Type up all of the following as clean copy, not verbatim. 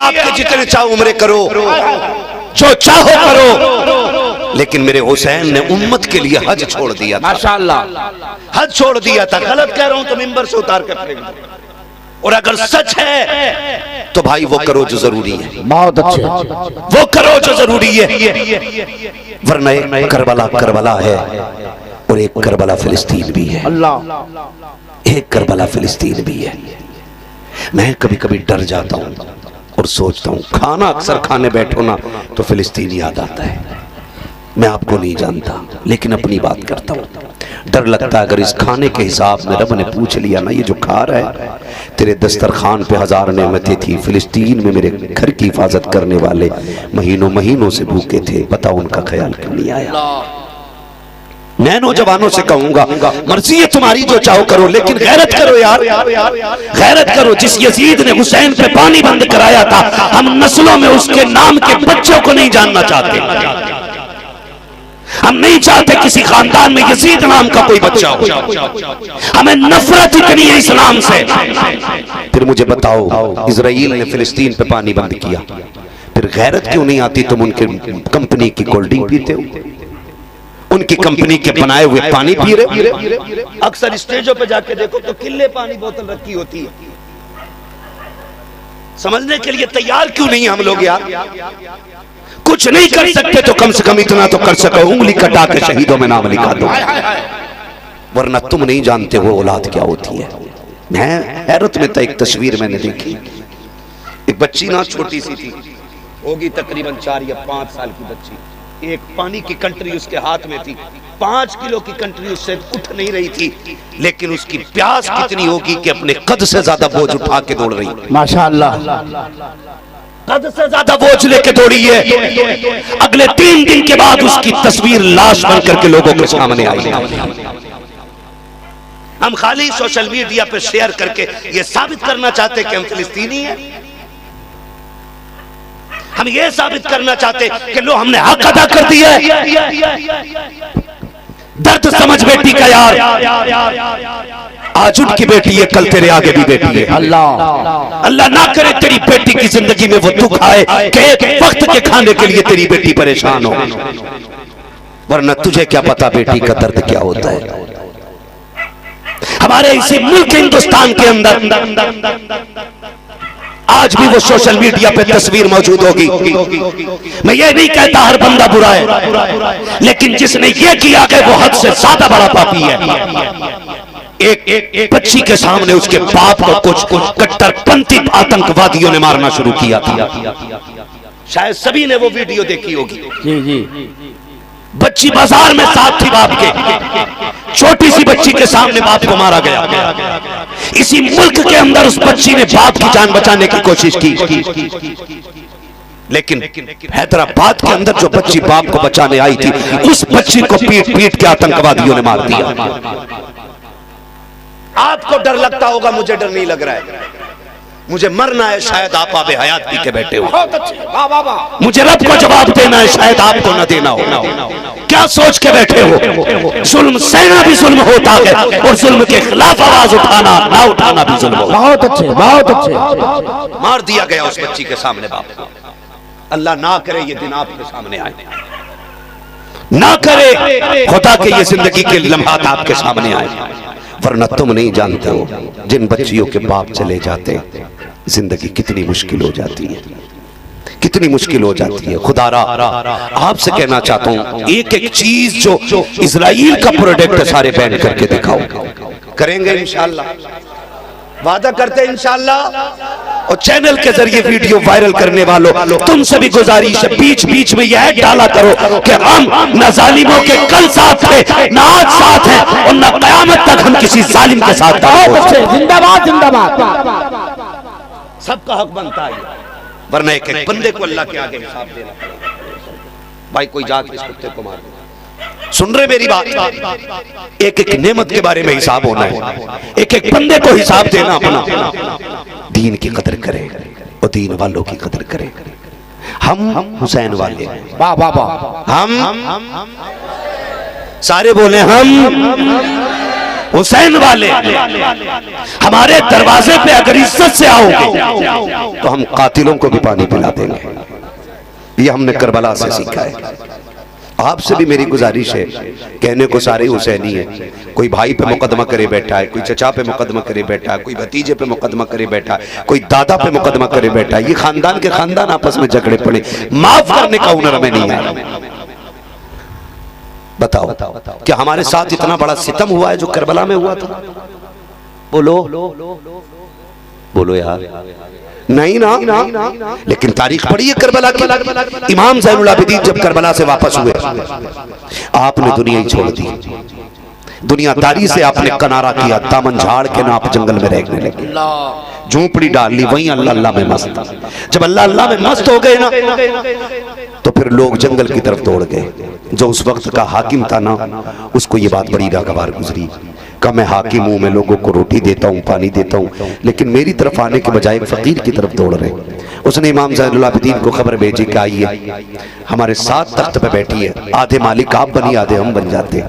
आपके जितने चाहो उम्रे करो, जो चाहो करो, लेकिन मेरे हुसैन ने उम्मत के लिए हज छोड़ दिया था। माशाअल्लाह, हज छोड़ दिया था। गलत कह रहा हूं तो मिंबर से उतार कर फेंक दो। और अगर सच है तो भाई वो करो जो जरूरी है, बहुत अच्छे, वो करो जो जरूरी है। वरना एक करबला करबला है और एक करबला फिलिस्तीन भी है। अल्लाह, एक करबला फिलिस्तीन भी है। मैं कभी कभी डर जाता हूं और सोचता हूं, खाना अक्सर खाने बैठो ना तो फिलिस्तीन याद आता है। मैं आपको नहीं जानता लेकिन अपनी बात करता हूं। डर लगता है अगर इस खाने के हिसाब में रब ने पूछ लिया ना, ये जो खा रहा है, तेरे दस्तरखान पे हजार नेमतें थी, फिलिस्तीन में मेरे घर की हिफाजत करने वाले महीनों महीनों से भूखे थे, बताओ उनका ख्याल क्यों नहीं आया। मैं नौजवानों से कहूंगा, मर्जी है तुम्हारी, जो चाहो करो, लेकिन गैरत करो यार, गैरत करो। जिस यजीद ने हुसैन पे पानी बंद कराया था, हम नस्लों में उसके नाम के बच्चों को नहीं जानना चाहते। हम नहीं चाहते किसी खानदान में यजीद नाम का कोई बच्चा हो। हमें नफरत इतनी है इस्लाम से। फिर मुझे बताओ, इजराइल ने फिलिस्तीन पे पानी बंद किया, फिर गैरत क्यों नहीं आती? तुम उनके कंपनी की कोल्ड ड्रिंक पीते हो, उनकी कंपनी के बनाए हुए पानी पी रहे। अक्सर स्टेजों पे जाके देखो तो किले पानी बोतल रखी होती है। समझने के लिए तैयार क्यों नहीं हम लोग यार? कुछ नहीं कर सकते तो कम से कम इतना तो कर सको, उंगली कटा के शहीदों में नाम लिखा दो। वरना तुम नहीं जानते वो औलाद क्या होती है। मैं हैरत में था, एक तस्वीर मैंने देखी, एक बच्ची ना छोटी सी थी, होगी तकरीबन 4 या 5 साल की बच्ची। एक पानी की कंट्री उसके हाथ में थी, 5 किलो की कंट्री उससे उठ नहीं रही थी, लेकिन उसकी प्यास कितनी होगी कि अपने कद से ज्यादा बोझ उठा के दौड़ रही। माशाअल्लाह, कद से ज्यादा बोझ लेके दौड़ी है। अगले 3 दिन के बाद उसकी तस्वीर लाश बन करके लोगों के सामने आई। हम खाली सोशल मीडिया पे शेयर करके ये साबित करना चाहते कि हम फिलिस्तीनी हैं। हम ये साबित करना चाहते कि लो हमने हक अदा कर दिया है। दर्द समझ बेटी का यार, आज उनकी बेटी है, कल तेरे आगे भी बेटी है। अल्लाह, अल्लाह ना करे तेरी बेटी की जिंदगी में वो दुख आए कि एक वक्त के खाने के लिए तेरी बेटी परेशान हो। वरना तुझे क्या पता बेटी का दर्द क्या होता है। हमारे इसी मुल्क हिंदुस्तान के अंदर आज भी वो सोशल मीडिया पे तस्वीर मौजूद होगी। मैं ये नहीं कहता हर बंदा बुरा है, लेकिन जिसने ये किया कि वो हद से ज्यादा बड़ा पापी है। एक बच्ची के सामने उसके बाप को कुछ कट्टरपंथी आतंकवादियों ने मारना शुरू किया था। शायद सभी ने वो वीडियो देखी होगी। जी जी, बच्ची बाजार में साथ थी बाप के, छोटी सी बच्ची के सामने बाप को मारा गया। इसी मुल्क के अंदर उस बच्ची ने बाप की जान बचाने की कोशिश की, लेकिन हैदराबाद के अंदर जो बच्ची बाप को बचाने आई थी, उस बच्ची को पीट पीट के आतंकवादियों ने मार दिया। आपको डर लगता होगा, मुझे डर नहीं लग रहा है। मुझे मरना है, शायद आप आबे हयात पी के बैठे हो। मुझे रब को जवाब देना है, शायद आपको न देना हो। क्या सोच के बैठे हो? जुल्म सहना भी जुल्म होता है और जुल्म के खिलाफ आवाज उठाना ना उठाना भी जुल्म होता है। बहुत अच्छे, बहुत अच्छे। मार दिया गया उस बच्ची के सामने बाप को। अल्लाह ना करे ये दिन आपके सामने आए, ना करे खुदा के ये जिंदगी के लम्हात आपके सामने आए। वरना तुम नहीं जानते हो, जिन बच्चियों के बाप चले जाते जिंदगी कितनी मुश्किल हो जाती है, कितनी मुश्किल हो जाती है। खुदारा आपसे कहना चाहता हूं, एक एक चीज जो इजराइल का प्रोडक्ट है सारे बैन करके दिखाओ। करेंगे इंशाअल्लाह, वादा करते हैं इंशाअल्लाह। और चैनल के जरिए वीडियो वायरल करने वालों, तुमसे भी गुजारिश है, बीच बीच में यह डाला करो कि हम न जालिमों के कल साथ थे, न आज साथ हैं, और न कयामत तक हम किसी जालिम के साथ। जिंदाबाद जिंदाबाद। सबका हक बनता है, वरना एक एक बंदे को अल्लाह के आगे हिसाब देना पड़ेगा। भाई कोई जाके इस कुत्ते को मार दे। सुन रहे मेरी बात? एक एक नेमत के बारे में हिसाब होना है, एक एक बंदे को हिसाब देना अपना। दीन की कदर करें और दीन वालों की कदर करें। हम हुसैन वाले, वाह वाह वाह, हम सारे बोले हम हुसैन वाले हमारे दरवाजे पे अगर इज्जत से आओगे तो हम कातिलों को भी पानी पिला देंगे। ये हमने करबला से सीखा है। आपसे भी मेरी गुजारिश है, कहने को सारे हुसैनी है, कोई भाई पे मुकदमा करे बैठा है, कोई चचा पे मुकदमा करे बैठा है, कोई भतीजे पे मुकदमा करे बैठा है, कोई दादा पे मुकदमा करे बैठा है। ये खानदान के खानदान आपस में झगड़े पड़े, माफ करने का हुनर हमें नहीं है। बताओ क्या हमारे साथ इतना बड़ा सितम हुआ है जो करबला में हुआ था? बोलो बोलो यार, नहीं ना। लेकिन तारीख पढ़ी है करबला की। इमाम ज़ैनुल आबिदीन जब करबला से वापस हुए, आपने दुनिया ही छोड़ दी, दुनियादारी से आपने किनारा किया, दामन झाड़ के ना आप जंगल में रहने लगे, झोंपड़ी डाल ली, वहीं अल्लाह अल्लाह में मस्त। जब अल्लाह अल्लाह में मस्त हो गए ना, तो फिर लोग जंगल की तरफ दौड़ गए। जो उस वक्त का हाकिम था ना, उसको ये बात बड़ी नागवार गुजरी, का मैं हाकिम हूं, मैं लोगों को रोटी देता हूं, पानी देता हूं, लेकिन मेरी तरफ आने के बजाय फकीर की तरफ दौड़ रहे। उसने इमाम ज़ैनुल आबिदीन को खबर भेजी कि आइए हमारे साथ तख्त पे बैठी है, आधे मालिक आप बनी, आधे हम बन जाते।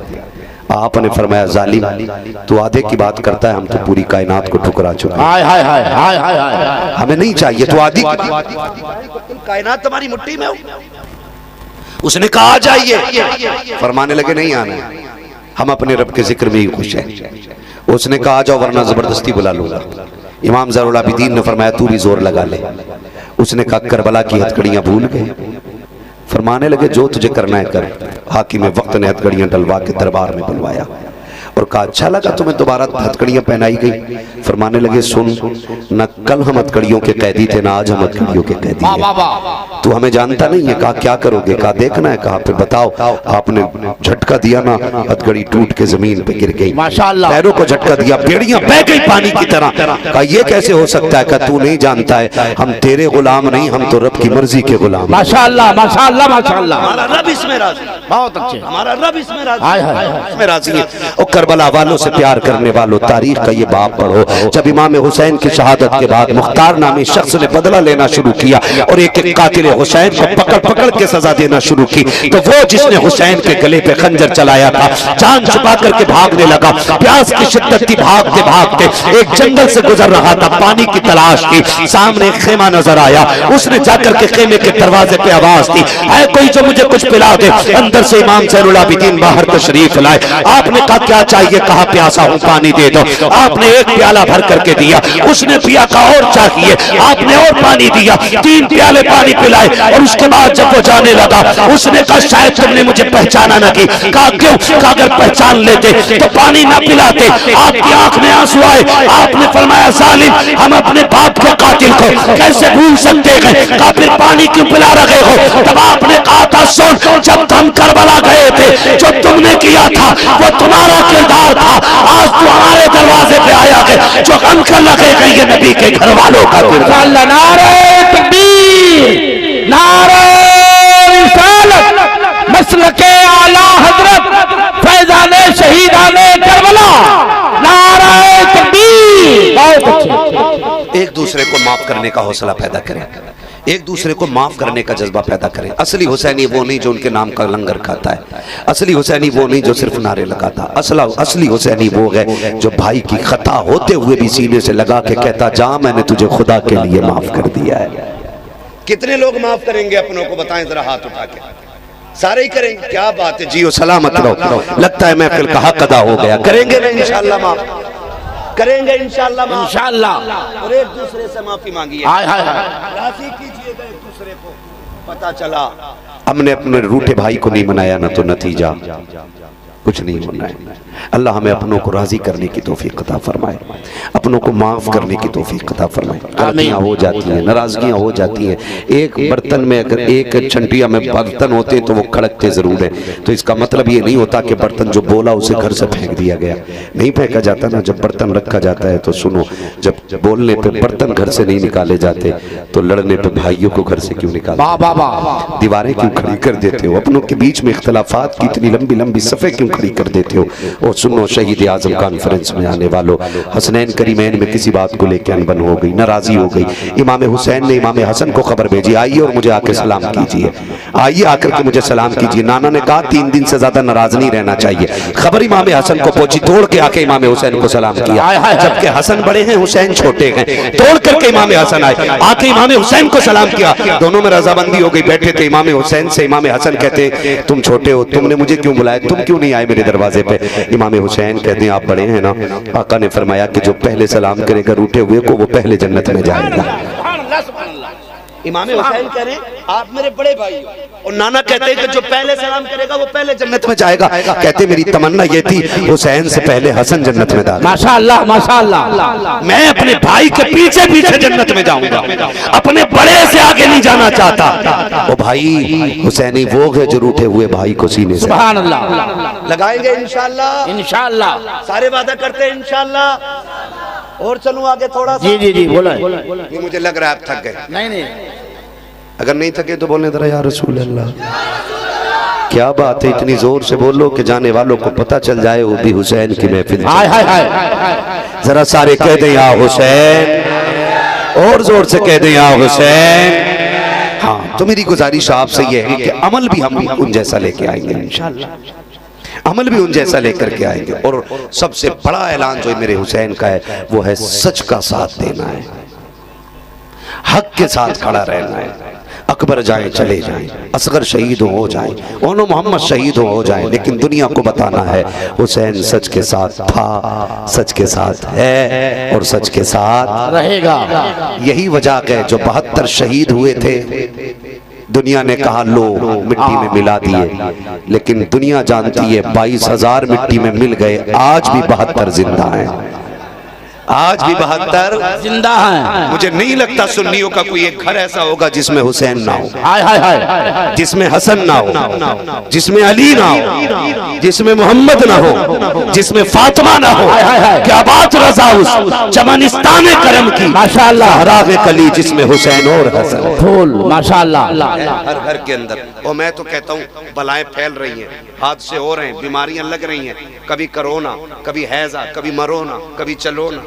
आपने फरमाया जालिम, तू आधे की बात करता है, हम तो पूरी कायनात को ठुकरा चुके हैं, हमें नहीं चाहिए तू आधी कायनात तुम्हारी मुट्ठी में हो। उसने कहा आ जाइए, फरमाने लगे नहीं आना, हम अपने रब के जिक्र में ही खुश हैं। उसने कहा आ जाओ वरना जबरदस्ती बुला लूंगा। इमाम ज़ैनुल आबिदीन ने फरमाया तू भी जोर लगा ले। उसने कहा करबला की हथकड़ियां भूल गए। फरमाने लगे जो तुझे करना है कर। हाकिम वक्त ने हथकड़ियां डलवा के दरबार में बुलवाया और कहा अच्छा लगा तुम्हें दोबारा हथकड़ियां पहनाई गई? फरमाने लगे सुन, न कल हम हथकड़ियों के कैदी थे, ना आज हम हथकड़ियों के कैदी हैं। तू हमें जानता नहीं है। कहा क्या करोगे? कहा देखना है। कहा फिर बताओ। आपने झटका दिया ना, हथकड़ी टूट के जमीन पे गिर गई, माशाअल्लाह। पैरों को झटका दिया, बेड़ियां बह गई पानी की तरह। कहा ये कैसे हो सकता है? कहा तू नहीं जानता है, हम तेरे गुलाम नहीं, हम तो रब की मर्जी के गुलाम। माशाअल्लाह माशाअल्लाह माशाअल्लाह, हमारा रब इसमें राजी, बहुत अच्छे, हमारा रब इसमें राजी है। और करबला वालों से प्यार करने वालों, तारीख का ये बाब पढ़ो। जब इमाम हुसैन की शहादत के बाद मुख्तार नामी शख्स ने बदला लेना शुरू किया और एक एक कातिल हुसैन को पकड़ पकड़ के सजा देना शुरू की, तो वो जिसने हुसैन के गले पे खंजर चलाया था, जान छुपा करके भागने लगा। प्यास की शिद्दत थी, भागते भागते एक जंगल से गुजर रहा था, पानी की तलाश की। सामने एक खेमा नजर आया, उसने जाकर के खेमे के दरवाजे पे आवाज दी, ऐ कोई जो मुझे कुछ पिला दे। अंदर से इमाम ज़ैनुल आबिदीन बाहर तशरीफ लाए। आपने कहा क्या चाहिए? कहा प्यासा हूं, पानी दे दो। आपने एक प्याला भर करके दिया, उसने पिया। का और चाहिए? आपने और पानी दिया, 3 प्याले पानी पिलाए। और उसके बाद जब वो जाने लगा, उसने कहा शायद तुमने मुझे पहचाना ना की। कहा क्यों? कहा अगर पहचान लेते तो पानी ना पिलाते। आपकी आंख में आंसू आए। आपने फरमाया जालिम, हम अपने बाप के कातिल को कैसे भूल सकते हैं? कहा फिर पानी क्यों पिला रहे हो? तब आपने कहा था सुन, जब तुम करबला गए थे, जो तुमने किया था वो तुम्हारा किरदार था। आज तो हमारे दरवाजे पे आया है, जो हम कर लगे गए ये नबी के घर वालों का किरदार। नारे तकबीर, नारे रिसालत, मसलके आला हजरत फैजाने शहीदाने करबला, नारे तकबीर। बहुत अच्छे। एक दूसरे को माफ करने का हौसला पैदा करें, एक दूसरे को माफ करने का जज्बा पैदा करें। असली हुसैनी वो नहीं जो उनके नाम का लंगर खाता है, असली हुसैनी वो नहीं जो सिर्फ नारे लगाता। असली हुसैनी वो है जो भाई की खता होते हुए भी सीने से लगा के कहता जा मैंने तुझे खुदा के लिए माफ कर दिया है। कितने लोग माफ करेंगे अपनों को? बताएं जरा हाथ उठा के। सारे ही करेंगे? क्या बात है, जियो सलामत रहो। लगता है महफिल का हक अदा हो गया। करेंगे ना इंशाअल्लाह, माफ करेंगे इंशाअल्लाह, इंशाअल्लाह। और एक दूसरे से माफी मांगिए, राजी कीजिएगा एक दूसरे को। पता चला हमने अपने रूठे भाई को नहीं मनाया ना, तो नतीजा कुछ नहीं होना है। अल्लाह हमें अपनों को राजी करने की तौफीक अता फरमाए, अपनों को माफ करने की तौफीक अता फरमाए। गलतियां हो जाती हैं, नाराजगियां हो जाती हैं। एक बर्तन में अगर एक छंटिया में बर्तन होते हैं तो वो खड़कते जरूर है, तो इसका मतलब ये नहीं होता कि बर्तन जो बोला उसे घर से फेंक दिया गया। नहीं फेंका जाता ना, जब बर्तन रखा जाता है तो सुनो, जब बोलने पे बर्तन घर से नहीं निकाले जाते तो लड़ने पे भाइयों को घर से क्यों निकालते? दीवारें क्यों खड़ी कर देते हो? अपनों के बीच में इख्तलाफात की इतनी लंबी लंबी सफ़े क्यों खड़ी कर देते हो? और सुनो शहीद आजम कॉन्फ्रेंस में आने वालों, हसनैन करीमैन में किसी बात को लेकर अनबन हो गई, नाराजी हो गई। इमाम हुसैन ने इमाम हसन को खबर भेजी, आइए और मुझे आके सलाम कीजिए, आइए आकर के मुझे सलाम कीजिए। नाना ने कहा 3 दिन से ज्यादा नाराज नहीं रहना चाहिए। खबर इमाम हसन को पहुंची, दौड़ के आके इमाम हुसैन को सलाम किया। जबकि हसन बड़े हैं, हुसैन छोटे हैं, दौड़ करके इमाम हसन आए, आके इमाम हुसैन को सलाम किया। दोनों में रजामंदी हो गई। बैठे थे इमाम हुसैन से इमाम हसन कहते तुम छोटे हो, तुमने मुझे क्यों बुलाया, तुम क्यों नहीं आए मेरे दरवाजे पे? इमाम हुसैन कहते हैं आप बड़े हैं ना। आका ने फरमाया कि जो पहले सलाम करेगा रूठे हुए को, वो पहले जन्नत में जाएगा। इमाम हुसैन कह रहे हैं आप मेरे बड़े भाई हो, और नाना कहते हैं कि जो पहले सलाम करेगा वो पहले जन्नत में जाएगा। कहते मेरी तमन्ना ये थी हुसैन से पहले हसन जन्नत में दाखिल। माशाअल्लाह माशाअल्लाह। मैं अपने भाई के पीछे पीछे जन्नत में जाऊंगा, अपने बड़े से आगे नहीं जाना चाहता। वो भाई हुसैनी वो है जो रूठे हुए भाई को सीने से सुभान अल्लाह लगाएंगे इंशाअल्लाह। इंशाअल्लाह सारे वादा करते हैं इंशाअल्लाह। और चलूं आगे थोड़ा सा? जी बोला। ये मुझे लग रहा है आप थक गए। नहीं, अगर नहीं थके तो बोलने जरा या रसूल अल्लाह। क्या बात है, इतनी जोर से बोलो कि जाने वालों को पता चल जाए वो भी हुसैन की महफिल। जरा सारे कह दें या हुसैन, और जोर से कह दें या हुसैन। हाँ, तो मेरी गुजारिश आपसे ये है कि अमल भी हम उन जैसा लेके आएंगे इंशाअल्लाह, अमल भी उन जैसा लेकर के आएंगे। और सबसे बड़ा ऐलान जो मेरे हुसैन का है वो है सच का साथ देना है, हक के साथ खड़ा रहना है। अकबर जाए चले जाएं, असगर शहीद हो जाएं, ओनो मोहम्मद शहीद हो जाएं, लेकिन दुनिया को बताना है हुसैन सच के साथ था, सच के साथ है और सच के साथ रहेगा। यही वजह है जो 72 शहीद हुए थे, दुनिया ने कहा लो मिट्टी में मिला दिए, लेकिन दुनिया जानती है 22,000 मिट्टी में मिल गए, आज भी 72 जिंदा हैं, आज भी 72 जिंदा हैं। मुझे नहीं लगता सुन्नियों का कोई एक घर ऐसा होगा जिसमें हुसैन ना हो, जिसमें हसन ना हो, जिसमें अली ना हो, जिसमें मोहम्मद ना हो, जिसमें फातिमा ना हो। क्या बात रज़ा उस चमनिस्तान करम की माशाअल्लाह, राग कली जिसमें हुसैन और हसन फूल माशाअल्लाह हर घर के अंदर। और मैं तो कहता हूँ बलाएं फैल रही हैं, हादसे हो रहे हैं, बीमारियां लग रही हैं, कभी कोरोना, कभी हैजा, कभी मरोना, कभी चलोना,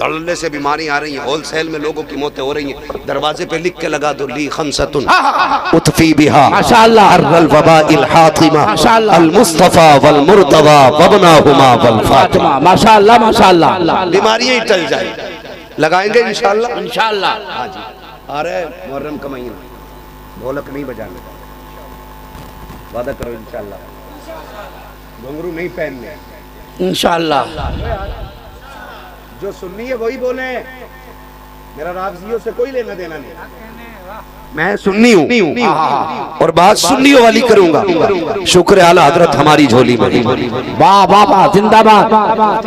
तड़ने से बीमारी आ रही है, होलसेल में लोगों की मौतें हो रही हैं। दरवाजे पे लिख के लगा दो ली खमसतुन उतफी बिहा माशाअल्लाह अल वबा इल हातिमा अल मुस्तफा वल मुर्तवा वबनाहुमा वल फातिमा माशाअल्लाह माशाअल्लाह। बीमारियां ही टल जाए, लगाएंगे इंशाअल्लाह इंशाअल्लाह। हां जी, आ रहा है मुहर्रम का महीना, ढोलक नहीं बजाने, वादा करो इंशाअल्लाह, घुंघरू नहीं पहनने इंशाअल्लाह। जो सुन्नी है वही बोले, मेरा राज़ियों से कोई लेना देना नहीं, मैं सुन्नी हूँ और बात सुन्नियों वाली करूंगा। शुक्र आला हजरत हमारी झोली में, वाह वाह वाह, जिंदाबाद।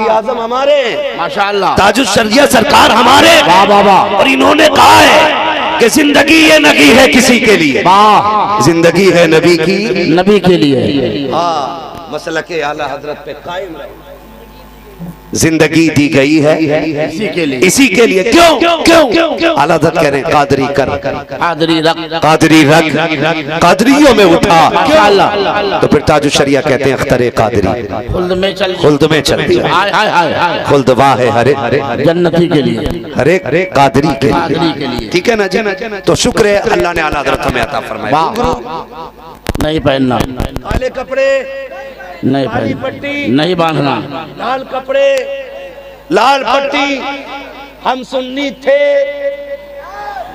आजम हमारे माशाअल्लाह, ताजुश शरिया सरकार हमारे, वाह वाह वाह। और इन्होंने कहा है कि जिंदगी ये नगी है किसी के लिए, वाह, जिंदगी है नबी की, नबी के लिए। हाँ, मसला के आला हजरत पे कायम रहे, जिंदगी दी गई है इसी के लिए, इसी के लिए। क्यों क्यों आला हज़रत कह रहे हैं कादरी कर, कादरी रख, कादरी रख, कादरियों में उठा अल्लाह। तो फिर ताजु शरिया कहते हैं अख्तरे कादरी खुल्द में चल, खुल्द में चल, खुल्द वाह है हरे जन्नती के लिए, हरे कादरी के लिए। ठीक है ना जी? तो शुक्र है अल्लाह ने आला हज़रत हमें अता फरमाया। नहीं पहनना काले कपड़े, नहीं पहनना, पट्टी नहीं बांधना, लाल कपड़े, लाल पट्टी। हम सुन्नी थे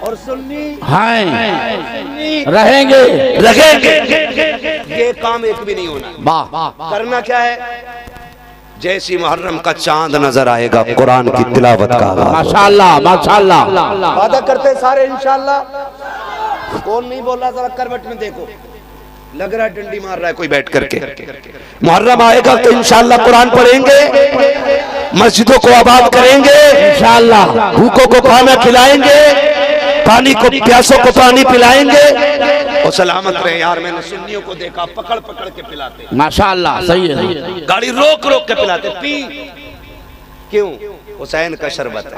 और सुन्नी हैं, रहेंगे रहेंगे। ये काम एक भी नहीं होना। वाह, करना क्या है? जैसी मुहर्रम का चांद नजर आएगा कुरान की तिलावत का, माशाअल्लाह माशाअल्लाह। वादा करते सारे इंशाअल्लाह। कौन नहीं बोल रहा? जरा करवट में देखो, लग रहा है डंडी मार रहा है कोई बैठ करके। मुहर्रम आएगा तो इंशाअल्लाह कुरान पढ़ेंगे, मस्जिदों को आबाद करेंगे इंशाअल्लाह, भूखों को खाना खिलाएंगे, पानी को प्यासों को पानी पिलाएंगे और सलामत रहे। यार मैंने सुन्नियों को देखा पकड़ पकड़ के पिलाते माशाअल्लाह, सही है, गाड़ी रोक रोक के पिलाते। पी क्यों? हुसैन का शरबत है,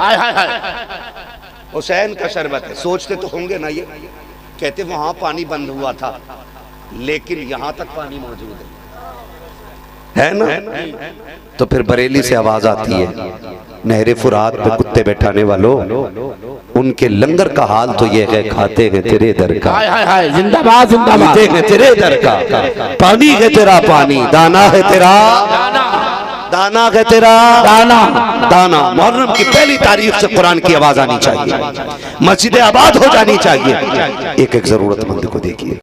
हुसैन का शरबत है। सोचते तो होंगे ना ये, कहते वहां पानी बंद हुआ था लेकिन यहां तक पानी मौजूद है। है ना? तो फिर बरेली से आवाज आती है, नहरे फुरात पे कुत्ते बैठाने वालों, उनके लंगर का हाल तो ये है, खाते हैं तेरे दर का, जिंदाबाद जिंदाबाद, पीते हैं तेरे दर का, पानी है तेरा पानी, दाना है तेरा दाना है तेरा दाना। दाना। मुहर्रम की पहली तारीख से कुरान की आवाज आनी चाहिए, मस्जिदें आबाद हो जानी चाहिए। एक एक जरूरतमंद को देखिए।